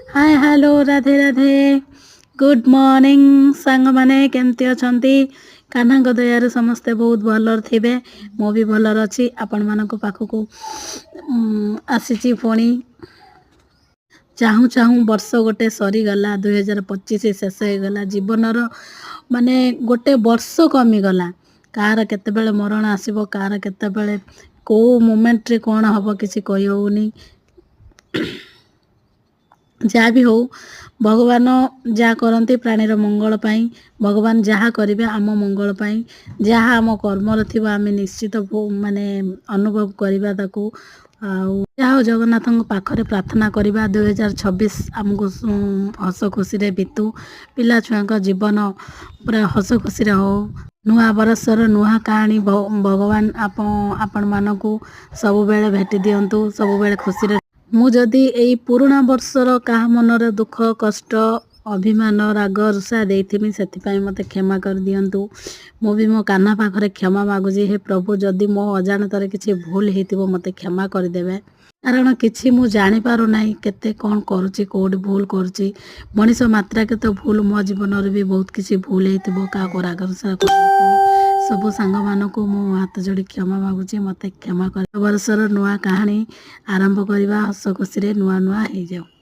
Hi hello Radhe Radhe good morning सांग माने केमती अछंती कान्हा दयार समस्ते बहुत भलर थिबे मो भी भलर अछि आपण मानको पाखको आसीची फोणी चाहू चाहू वर्ष गोटे सरी गला 2025 शेष हो गला जीवनर माने गोटे वर्ष कमी गला कार केतेबेले मरण आसीबो कार केतेबेले को मोमेंट रे कोन हबो किछि कहि होउनी जहाँ भी हो भगवान जहाँ करती प्राणीर मंगल पाई भगवान जहाँ करेंगे आम मंगल पाई जहाँ आम कर्मर थी आम निश्चित माने अनुभव करवा ताकू आउ जगन्नाथ पाखरे प्रार्थना करवा 2026 आमको हस खुशी बीतू पिला छुआ जीवन पूरा हस खुशी हो नुआ बरसर नुआ कहानी भगवान आपण मानकू सब बेले भेटी दिंतु सब बेले खुशी मु जदि एई पुराणा वर्षर क्या मनर दुख कष्ट अभिमान राग ऋषा देथिमि सेथिपाई मते क्षमा कर दियंतु मु भी मो कान्हा पाखरे क्षमा मागुजी हे प्रभु जदि मो अजाणतर किछि भूल हेतिबो मते क्षमा कर देबे कारण किछि मु जानि पारु नाही केते कोन करूची कोड भूल करूची मनीष मात्रा के तो भूल मो जीवन रे भी बहुत किछि भूल हेतिबो का को राग ऋषा सब सांग मानक मु हाथ जोड़ी क्षमा मागुची मते क्षमा कर वर्षर नुआ कहानी आरंभ करवा हस खुशी नुआ नुआ हो जाओ।